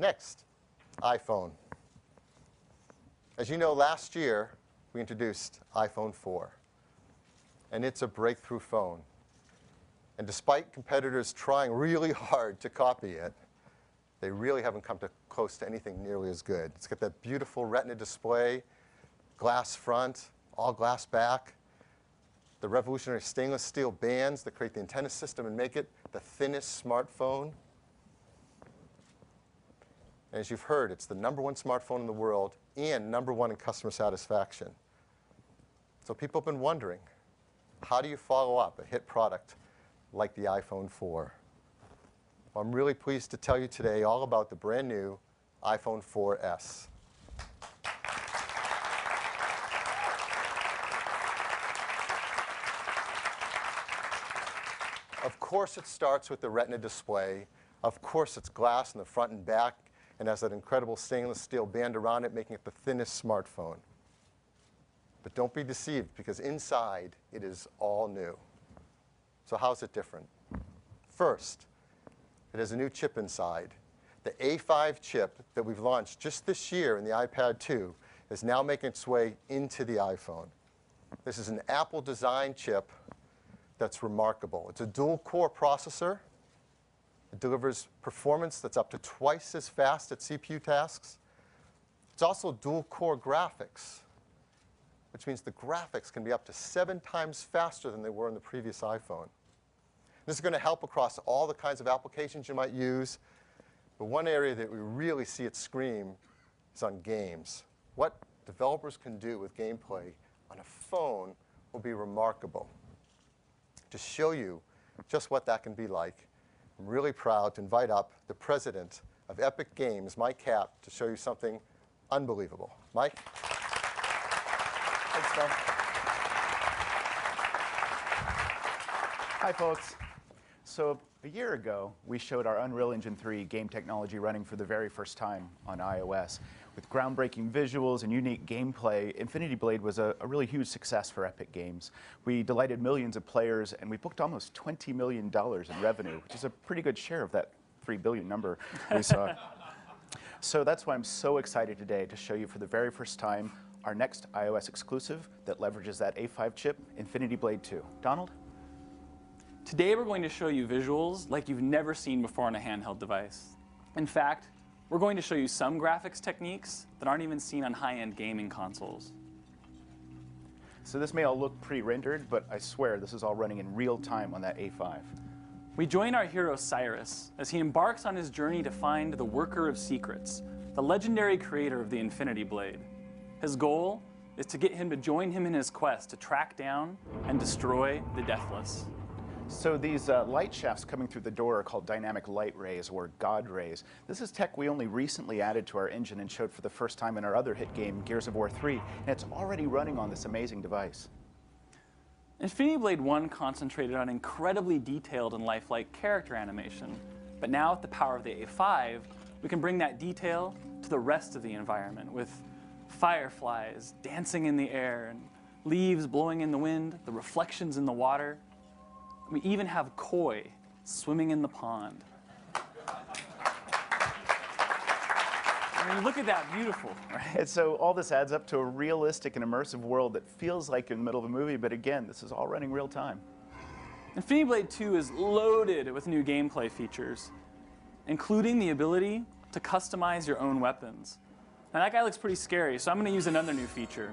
Next, iPhone. As you know, last year we introduced iPhone 4, and it's a breakthrough phone. And despite competitors trying really hard to copy it, they really haven't come close to anything nearly as good. It's got that beautiful Retina display, glass front, all glass back, the revolutionary stainless steel bands that create the antenna system and make it the thinnest smartphone. And as you've heard, it's the #1 smartphone in the world and #1 in customer satisfaction. So people have been wondering, how do you follow up a hit product like the iPhone 4? Well, I'm really pleased to tell you today all about the brand new iPhone 4S. Of course, it starts with the Retina display. Of course, it's glass in the front and back and has that incredible stainless steel band around it, making it the thinnest smartphone. But don't be deceived, because inside, it is all new. So how's it different? First, it has a new chip inside. The A5 chip that we've launched just this year in the iPad 2 is now making its way into the iPhone. This is an Apple-designed chip that's remarkable. It's a dual-core processor. It delivers performance that's up to twice as fast at CPU tasks. It's also dual-core graphics, which means the graphics can be up to 7 times faster than they were in the previous iPhone. This is going to help across all the kinds of applications you might use. But one area that we really see it scream is on games. What developers can do with gameplay on a phone will be remarkable. To show you just what that can be like, I'm really proud to invite up the president of Epic Games, Mike Kapp, to show you something unbelievable. Mike? Thanks, Phil. Hi, folks. So a year ago, we showed our Unreal Engine 3 game technology running for the very first time on iOS. With groundbreaking visuals and unique gameplay, Infinity Blade was a really huge success for Epic Games. We delighted millions of players, and we booked almost $20 million in revenue, which is a pretty good share of that $3 billion number we saw. So that's why I'm so excited today to show you for the very first time our next iOS exclusive that leverages that A5 chip, Infinity Blade 2. Donald? Today we're going to show you visuals like you've never seen before on a handheld device. In fact, we're going to show you some graphics techniques that aren't even seen on high-end gaming consoles. So this may all look pre-rendered, but I swear this is all running in real time on that A5. We join our hero Cyrus as he embarks on his journey to find the Worker of Secrets, the legendary creator of the Infinity Blade. His goal is to get him to join him in his quest to track down and destroy the Deathless. So these light shafts coming through the door are called dynamic light rays, or God rays. This is tech we only recently added to our engine and showed for the first time in our other hit game, Gears of War 3, and it's already running on this amazing device. Infinity Blade 1 concentrated on incredibly detailed and lifelike character animation, but now with the power of the A5, we can bring that detail to the rest of the environment with fireflies dancing in the air and leaves blowing in the wind, the reflections in the water. We even have koi swimming in the pond. I mean, look at that, beautiful, right? And so all this adds up to a realistic and immersive world that feels like in the middle of a movie, but again, this is all running real time. Infinity Blade 2 is loaded with new gameplay features, including the ability to customize your own weapons. Now that guy looks pretty scary, so I'm going to use another new feature,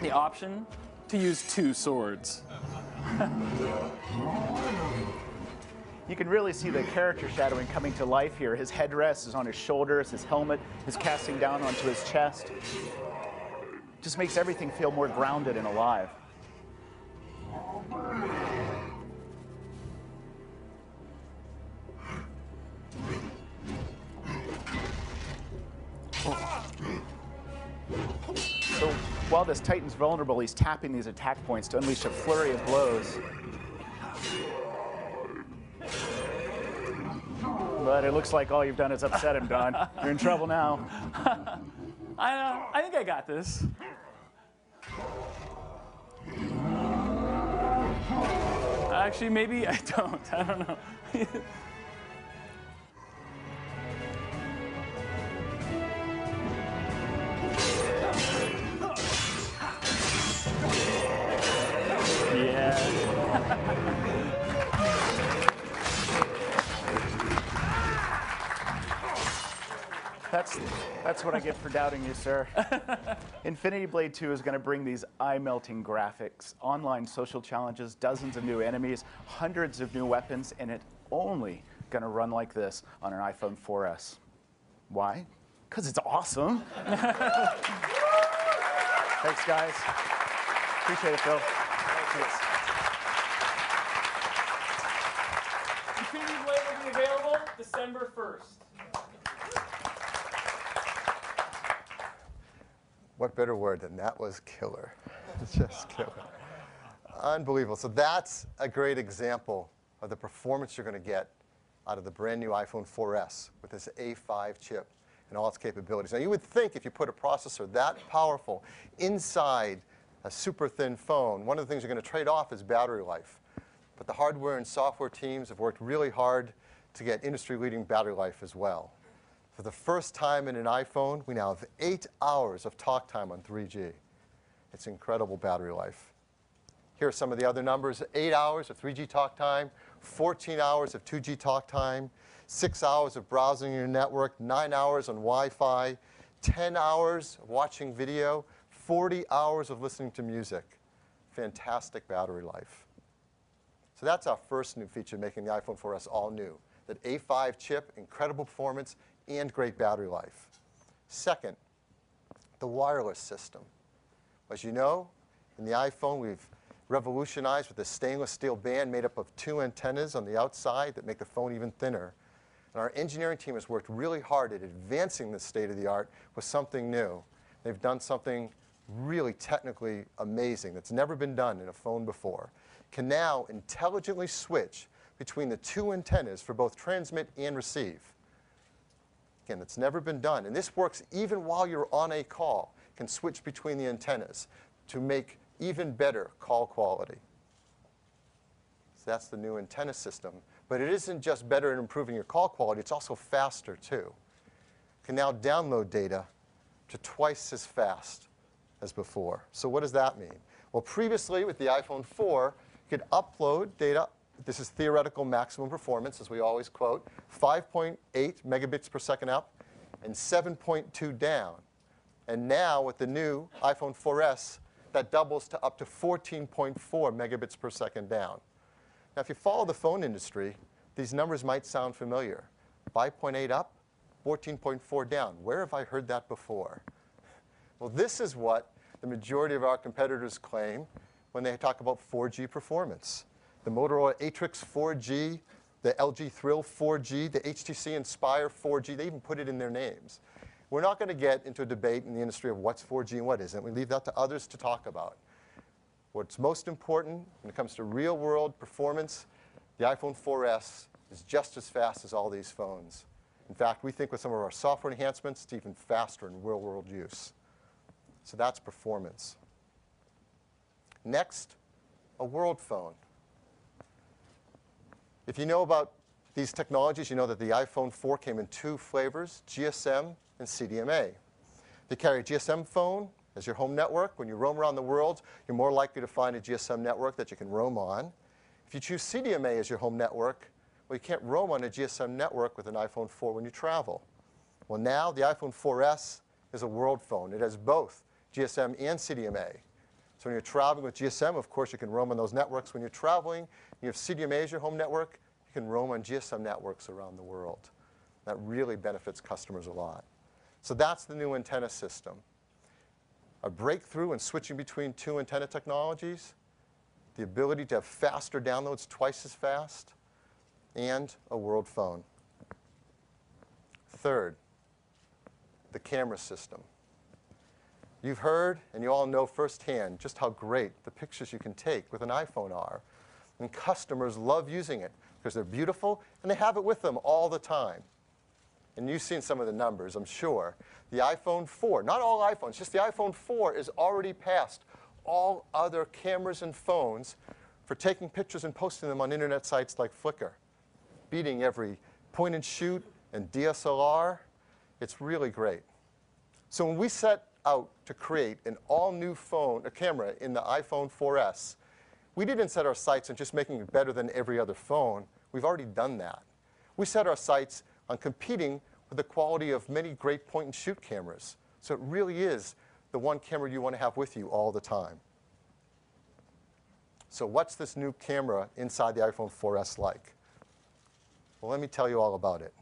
the option to use 2 swords. You can really see the character shadowing coming to life here. His headrest is on his shoulders, his helmet is casting down onto his chest. Just makes everything feel more grounded and alive. So while this Titan's vulnerable, he's tapping these attack points to unleash a flurry of blows. But it looks like all you've done is upset him, Don. You're in trouble now. I think I got this. Actually, maybe I don't. I don't know. That's what I get for doubting you, sir. Infinity Blade 2 is going to bring these eye-melting graphics, online social challenges, dozens of new enemies, hundreds of new weapons, and it's only going to run like this on an iPhone 4S. Why? Because it's awesome. Thanks, guys. Appreciate it, Phil. Thanks. Infinity Blade will be available December 1st. What better word than that was killer. Just killer. Unbelievable. So that's a great example of the performance you're going to get out of the brand new iPhone 4S with this A5 chip and all its capabilities. Now you would think if you put a processor that powerful inside a super thin phone, one of the things you're going to trade off is battery life. But the hardware and software teams have worked really hard to get industry-leading battery life as well. For the first time in an iPhone, we now have 8 hours of talk time on 3G. It's incredible battery life. Here are some of the other numbers. 8 hours of 3G talk time, 14 hours of 2G talk time, 6 hours of browsing your network, 9 hours on Wi-Fi, 10 hours of watching video, 40 hours of listening to music. Fantastic battery life. So that's our first new feature, making the iPhone 4S all new. That A5 chip, incredible performance, and great battery life. Second, the wireless system. As you know, in the iPhone, we've revolutionized with a stainless steel band made up of 2 antennas on the outside that make the phone even thinner. And our engineering team has worked really hard at advancing the state of the art with something new. They've done something really technically amazing that's never been done in a phone before. Can now intelligently switch between the 2 antennas for both transmit and receive. Again, that's never been done. And this works even while you're on a call. Can switch between the antennas to make even better call quality. So that's the new antenna system. But it isn't just better at improving your call quality, it's also faster too. Can now download data to twice as fast as before. So what does that mean? Well, previously with the iPhone 4, you could upload data. This is theoretical maximum performance, as we always quote, 5.8 megabits per second up and 7.2 down. And now with the new iPhone 4S, that doubles to up to 14.4 megabits per second down. Now, if you follow the phone industry, these numbers might sound familiar. 5.8 up, 14.4 down. Where have I heard that before? Well, this is what the majority of our competitors claim when they talk about 4G performance. The Motorola Atrix 4G, the LG Thrill 4G, the HTC Inspire 4G, they even put it in their names. We're not going to get into a debate in the industry of what's 4G and what isn't. We leave that to others to talk about. What's most important when it comes to real-world performance, the iPhone 4S is just as fast as all these phones. In fact, we think with some of our software enhancements, it's even faster in real-world use. So that's performance. Next, a world phone. If you know about these technologies, you know that the iPhone 4 came in 2 flavors, GSM and CDMA. If you carry a GSM phone as your home network, when you roam around the world, you're more likely to find a GSM network that you can roam on. If you choose CDMA as your home network, well, you can't roam on a GSM network with an iPhone 4 when you travel. Well, now the iPhone 4S is a world phone. It has both GSM and CDMA. So when you're traveling with GSM, of course, you can roam on those networks. When you're traveling, you have CDMA as your home network, you can roam on GSM networks around the world. That really benefits customers a lot. So that's the new antenna system. A breakthrough in switching between 2 antenna technologies, the ability to have faster downloads twice as fast, and a world phone. Third, the camera system. You've heard, and you all know firsthand, just how great the pictures you can take with an iPhone are. And customers love using it because they're beautiful, and they have it with them all the time. And you've seen some of the numbers, I'm sure. The iPhone 4, not all iPhones, just the iPhone 4 is already past all other cameras and phones for taking pictures and posting them on internet sites like Flickr, beating every point and shoot and DSLR. It's really great. So when we set out to create an all-new phone, a camera in the iPhone 4S, we didn't set our sights on just making it better than every other phone. We've already done that. We set our sights on competing with the quality of many great point-and-shoot cameras. So it really is the one camera you want to have with you all the time. So what's this new camera inside the iPhone 4S like? Well, let me tell you all about it.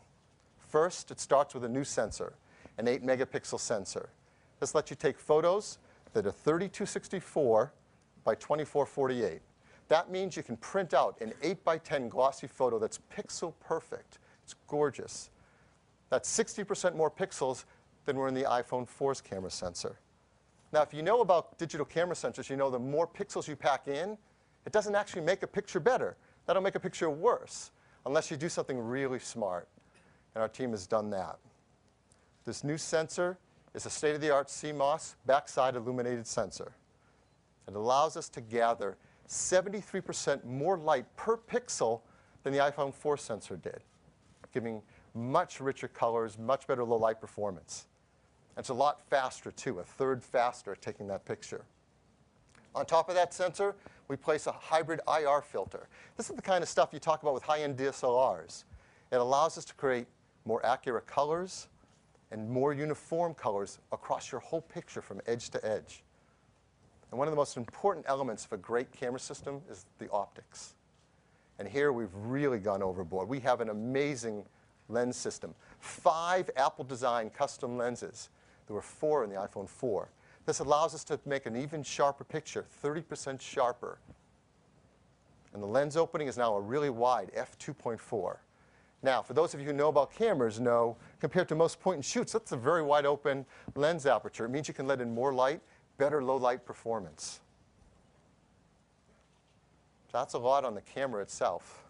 First, it starts with a new sensor, an 8-megapixel sensor. This lets you take photos that are 3264 by 2448. That means you can print out an 8 by 10 glossy photo that's pixel perfect. It's gorgeous. That's 60% more pixels than were in the iPhone 4's camera sensor. Now, if you know about digital camera sensors, you know the more pixels you pack in, it doesn't actually make a picture better. That'll make a picture worse, unless you do something really smart. And our team has done that. This new sensor is a state-of-the-art CMOS backside illuminated sensor. It allows us to gather 73% more light per pixel than the iPhone 4 sensor did, giving much richer colors, much better low light performance. And it's a lot faster, too, a third faster at taking that picture. On top of that sensor, we place a hybrid IR filter. This is the kind of stuff you talk about with high-end DSLRs. It allows us to create more accurate colors and more uniform colors across your whole picture from edge to edge. And one of the most important elements of a great camera system is the optics. And here we've really gone overboard. We have an amazing lens system. 5 Apple-designed custom lenses. There were 4 in the iPhone 4. This allows us to make an even sharper picture, 30% sharper. And the lens opening is now a really wide f2.4. Now, for those of you who know about cameras, know, compared to most point-and-shoots, that's a very wide open lens aperture. It means you can let in more light, better low light performance. So that's a lot on the camera itself.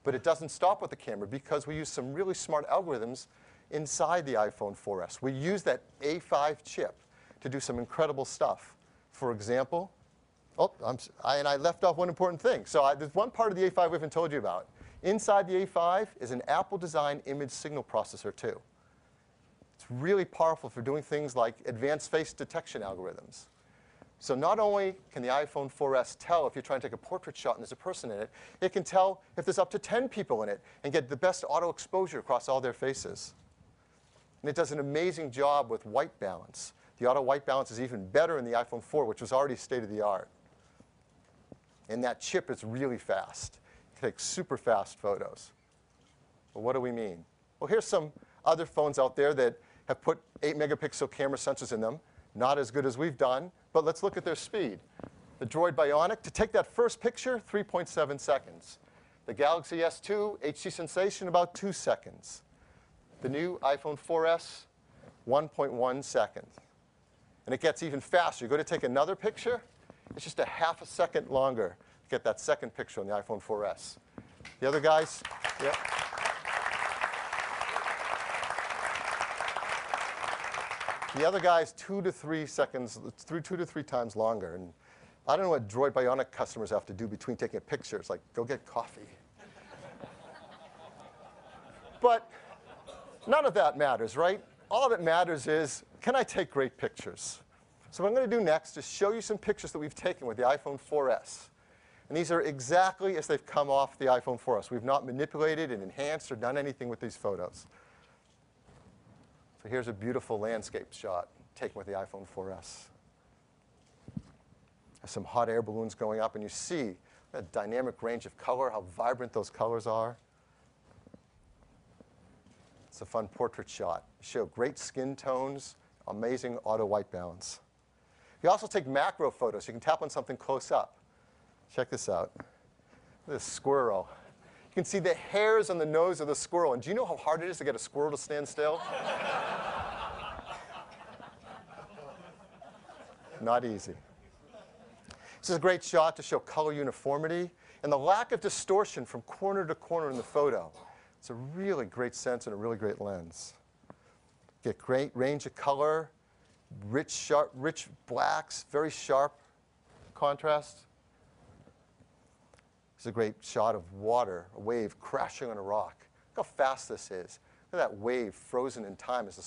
But it doesn't stop with the camera, because we use some really smart algorithms inside the iPhone 4S. We use that A5 chip to do some incredible stuff. For example, I left off one important thing. So there's one part of the A5 we haven't told you about. Inside the A5 is an Apple-designed image signal processor, too. It's really powerful for doing things like advanced face detection algorithms. So not only can the iPhone 4S tell if you're trying to take a portrait shot and there's a person in it, it can tell if there's up to 10 people in it and get the best auto exposure across all their faces. And it does an amazing job with white balance. The auto white balance is even better in the iPhone 4, which was already state-of-the-art. And that chip is really fast. It takes super fast photos. Well, what do we mean? Well, here's some other phones out there that have put 8-megapixel camera sensors in them. Not as good as we've done, but let's look at their speed. The Droid Bionic, to take that first picture, 3.7 seconds. The Galaxy S2 HD Sensation, about 2 seconds. The new iPhone 4S, 1.1 seconds. And it gets even faster. You go to take another picture, it's just a half a second longer to get that second picture on the iPhone 4S. The other guys, yeah. The other guy's 2 to 3 seconds, 2 to 3 times longer. And I don't know what Droid Bionic customers have to do between taking pictures, like go get coffee. But none of that matters, right? All that matters is, can I take great pictures? So what I'm going to do next is show you some pictures that we've taken with the iPhone 4S. And these are exactly as they've come off the iPhone 4S. We've not manipulated and enhanced or done anything with these photos. So here's a beautiful landscape shot taken with the iPhone 4S. There's some hot air balloons going up, and you see that dynamic range of color, how vibrant those colors are. It's a fun portrait shot. You show great skin tones, amazing auto white balance. You also take macro photos. You can tap on something close up. Check this out. This squirrel. You can see the hairs on the nose of the squirrel. And do you know how hard it is to get a squirrel to stand still? Not easy. This is a great shot to show color uniformity and the lack of distortion from corner to corner in the photo. It's a really great sense and a really great lens. Get great range of color, rich blacks, very sharp contrast. This is a great shot of water, a wave crashing on a rock. Look how fast this is. Look at that wave frozen in time as the